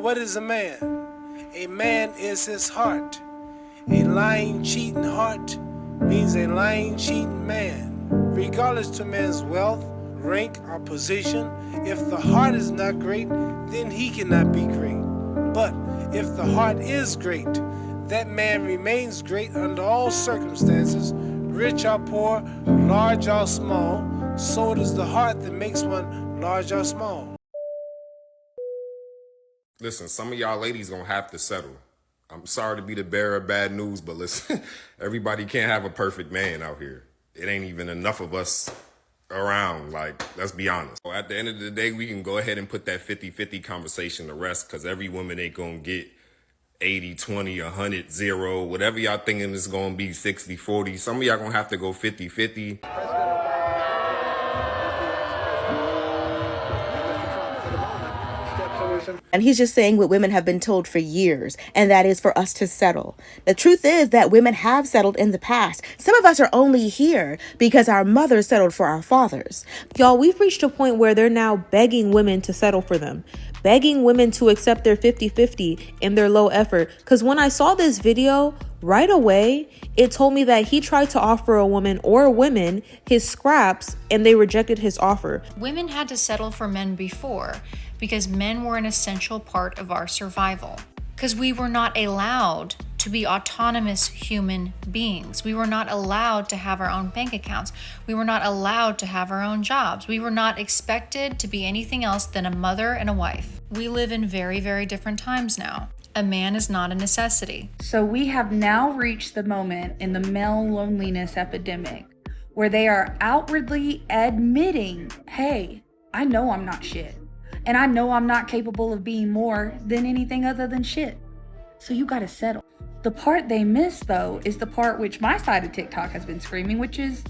what is a man? A man is his heart. A lying, cheating heart means a lying, cheating man. Regardless to man's wealth, rank, or position, if the heart is not great, then he cannot be great. But if the heart is great, that man remains great under all circumstances, rich or poor, large or small. So it is the heart that makes one large or small. Listen, some of y'all ladies gonna have to settle. I'm sorry to be the bearer of bad news, but listen, everybody can't have a perfect man out here. It ain't even enough of us around, like, let's be honest. So at the end of the day, we can go ahead and put that 50-50 conversation to rest, because every woman ain't gonna get 80-20, 100-0, whatever y'all thinking is gonna be 60-40. Some of y'all gonna have to go 50-50. And he's just saying what women have been told for years, and that is for us to settle. The truth is that women have settled in the past. Some of us are only here because our mothers settled for our fathers. Y'all, we've reached a point where they're now begging women to settle for them, begging women to accept their 50-50 in their low effort. Because when I saw this video, right away, it told me that he tried to offer a woman or women his scraps and they rejected his offer. Women had to settle for men before because men were an essential part of our survival. Because we were not allowed to be autonomous human beings. We were not allowed to have our own bank accounts. We were not allowed to have our own jobs. We were not expected to be anything else than a mother and a wife. We live in very, very different times now. A man is not a necessity. So we have now reached the moment in the male loneliness epidemic where they are outwardly admitting, hey, I know I'm not shit. And I know I'm not capable of being more than anything other than shit. So you gotta settle. The part they miss, though, is the part which my side of TikTok has been screaming, which is,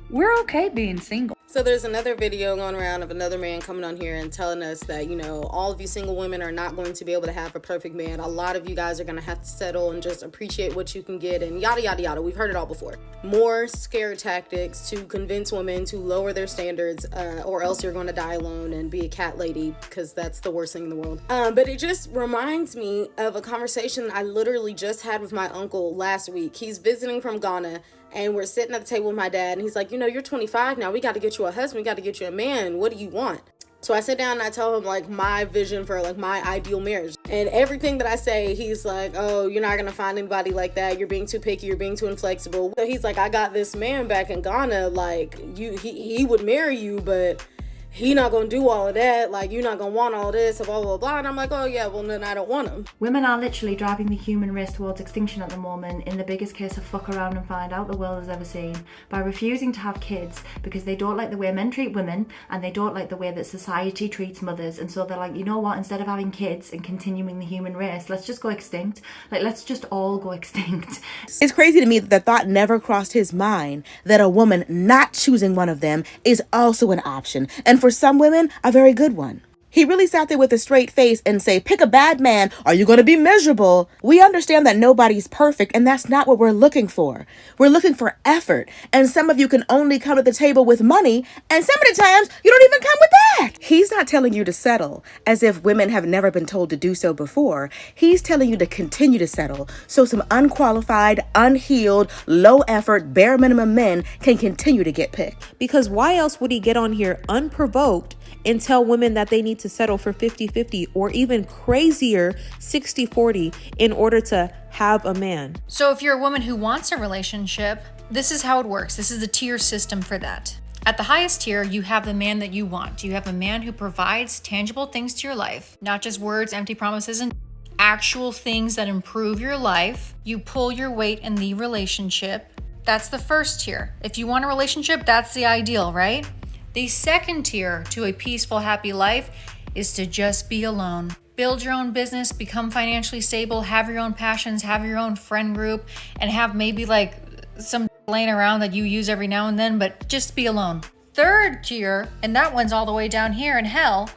we're okay being single. So there's another video going around of another man coming on here and telling us that, you know, all of you single women are not going to be able to have a perfect man. A lot of you guys are going to have to settle and just appreciate what you can get and yada, yada, yada. We've heard it all before. More scare tactics to convince women to lower their standards or else you're going to die alone and be a cat lady, because that's the worst thing in the world. But it just reminds me of a conversation I literally just had with my uncle last week. He's visiting from Ghana. And we're sitting at the table with my dad, and he's like, you know, you're 25 now. We got to get you a husband. We got to get you a man. What do you want? So I sit down and I tell him, like, my vision for, like, my ideal marriage. And everything that I say, he's like, oh, you're not going to find anybody like that. You're being too picky. You're being too inflexible. So he's like, I got this man back in Ghana. Like, he would marry you, but he not gonna do all of that, like, you're not gonna want all of this, blah, blah, blah. And I'm like, oh yeah, well then I don't want him. Women are literally driving the human race towards extinction at the moment in the biggest case of fuck around and find out the world has ever seen, by refusing to have kids because they don't like the way men treat women and they don't like the way that society treats mothers. And so they're like, you know what, instead of having kids and continuing the human race, let's just go extinct. Like, let's just all go extinct. It's crazy to me that the thought never crossed his mind that a woman not choosing one of them is also an option. And for some women, a very good one. He really sat there with a straight face and say, pick a bad man, or you're going to be miserable. We understand that nobody's perfect, and that's not what we're looking for. We're looking for effort. And some of you can only come to the table with money, and some of the times you don't even come with that. He's not telling you to settle, as if women have never been told to do so before. He's telling you to continue to settle, so some unqualified, unhealed, low effort, bare minimum men can continue to get picked. Because why else would he get on here unprovoked and tell women that they need to settle for 50-50 or even crazier 60-40 in order to have a man? So if you're a woman who wants a relationship, this is how it works. This is the tier system for that. At the highest tier, you have the man that you want. You have a man who provides tangible things to your life, not just words, empty promises, and actual things that improve your life. You pull your weight in the relationship. That's the first tier. If you want a relationship, that's the ideal, right? The second tier to a peaceful, happy life is to just be alone. Build your own business, become financially stable, have your own passions, have your own friend group, and have maybe like some laying around that you use every now and then, but just be alone. Third tier, and that one's all the way down here in hell,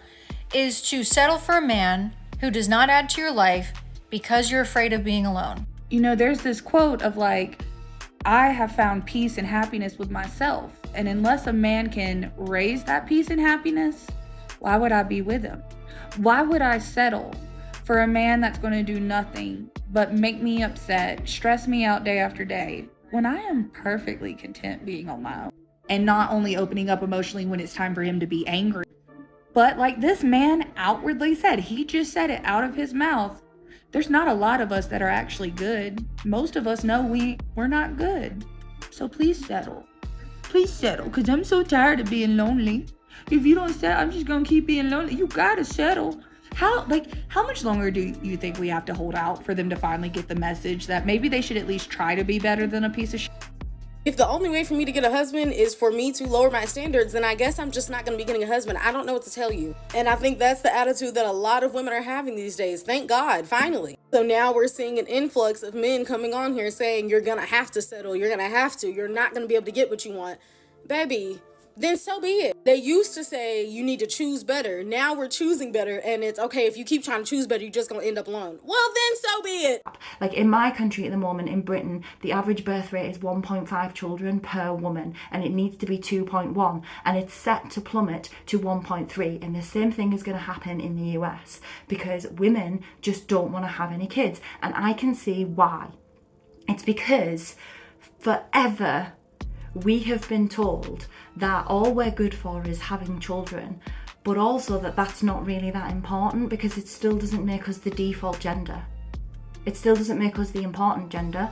is to settle for a man who does not add to your life because you're afraid of being alone. You know, there's this quote of like, I have found peace and happiness with myself. And unless a man can raise that peace and happiness, why would I be with him? Why would I settle for a man that's going to do nothing but make me upset, stress me out day after day, when I am perfectly content being on my own and not only opening up emotionally when it's time for him to be angry, but like this man outwardly said, he just said it out of his mouth. There's not a lot of us that are actually good. Most of us know we're not good. So please settle. Please settle, because I'm so tired of being lonely. If you don't settle, I'm just going to keep being lonely. You got to settle. How much longer do you think we have to hold out for them to finally get the message that maybe they should at least try to be better than a piece of shit? If the only way for me to get a husband is for me to lower my standards, then I guess I'm just not going to be getting a husband. I don't know what to tell you. And I think that's the attitude that a lot of women are having these days. Thank God, finally. So now we're seeing an influx of men coming on here saying, you're going to have to settle. You're going to have to. You're not going to be able to get what you want. Baby, then so be it. They used to say you need to choose better. Now we're choosing better, and it's okay, if you keep trying to choose better, you're just going to end up alone. Well, then so be it. Like in my country at the moment, in Britain, the average birth rate is 1.5 children per woman, and it needs to be 2.1, and it's set to plummet to 1.3. And the same thing is going to happen in the US because women just don't want to have any kids. And I can see why. It's because forever we have been told that all we're good for is having children, but also that that's not really that important because it still doesn't make us the default gender. It still doesn't make us the important gender.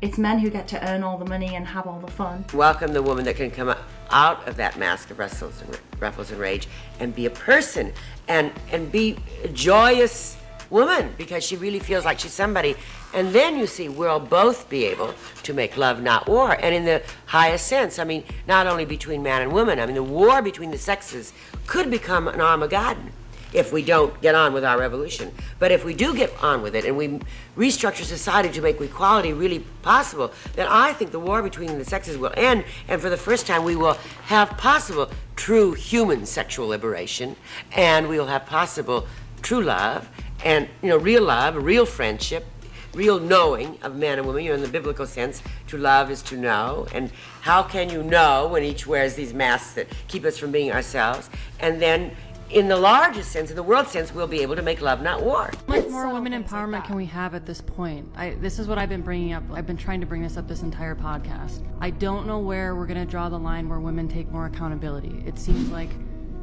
It's men who get to earn all the money and have all the fun. Welcome the woman that can come out of that mask of ruffles and rage and be a person and be a joyous woman because she really feels like she's somebody. And then you see we'll both be able to make love, not war. And in the highest sense, I mean, not only between man and woman, I mean, the war between the sexes could become an Armageddon if we don't get on with our revolution. But if we do get on with it and we restructure society to make equality really possible, then I think the war between the sexes will end, and for the first time we will have possible true human sexual liberation, and we will have possible true love, and real love, real friendship, real knowing of man and woman. In the biblical sense, to love is to know. And how can you know when each wears these masks that keep us from being ourselves? And then in the largest sense, in the world sense, we'll be able to make love, not war. How much more women empowerment can we have at this point? This is what I've been bringing up. I've been trying to bring this up this entire podcast. I don't know where we're going to draw the line where women take more accountability. It seems like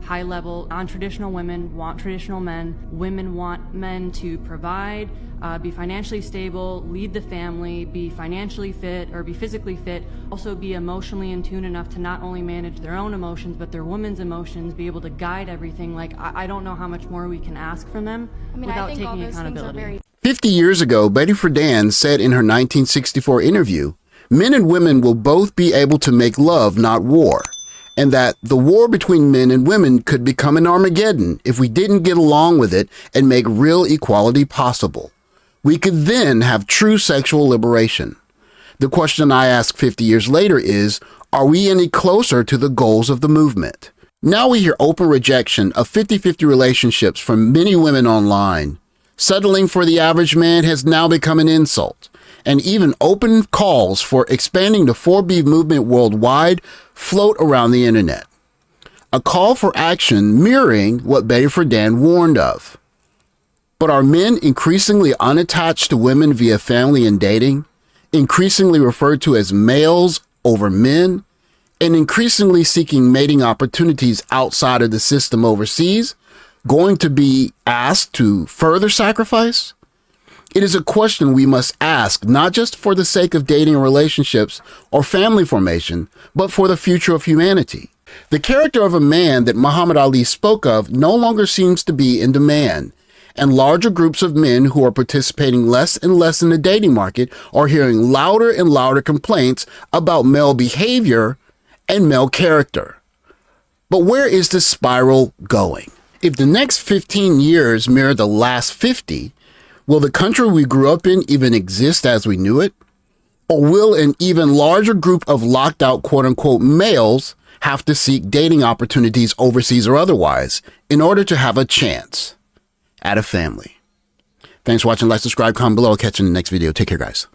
high-level, non-traditional women want traditional men. Women want men to provide, be financially stable, lead the family, be financially fit or be physically fit, also be emotionally in tune enough to not only manage their own emotions, but their woman's emotions, be able to guide everything. Like, I don't know how much more we can ask from them without taking accountability. 50 years ago, Betty Friedan said in her 1964 interview, "Men and women will both be able to make love, not war," and that the war between men and women could become an Armageddon if we didn't get along with it and make real equality possible. We could then have true sexual liberation. The question I ask 50 years later is, are we any closer to the goals of the movement? Now we hear open rejection of 50-50 relationships from many women online. Settling for the average man has now become an insult, and even open calls for expanding the 4B movement worldwide float around the internet. A call for action mirroring what Betty Friedan warned of. But are men increasingly unattached to women via family and dating, increasingly referred to as males over men, and increasingly seeking mating opportunities outside of the system overseas, going to be asked to further sacrifice? It is a question we must ask, not just for the sake of dating relationships or family formation, but for the future of humanity. The character of a man that Muhammad Ali spoke of no longer seems to be in demand, and larger groups of men who are participating less and less in the dating market are hearing louder and louder complaints about male behavior and male character. But where is this spiral going? If the next 15 years mirror the last 50, will the country we grew up in even exist as we knew it? Or will an even larger group of locked out quote-unquote males have to seek dating opportunities overseas or otherwise in order to have a chance at a family? Thanks for watching. Like, subscribe, comment below. I'll catch you in the next video. Take care, guys.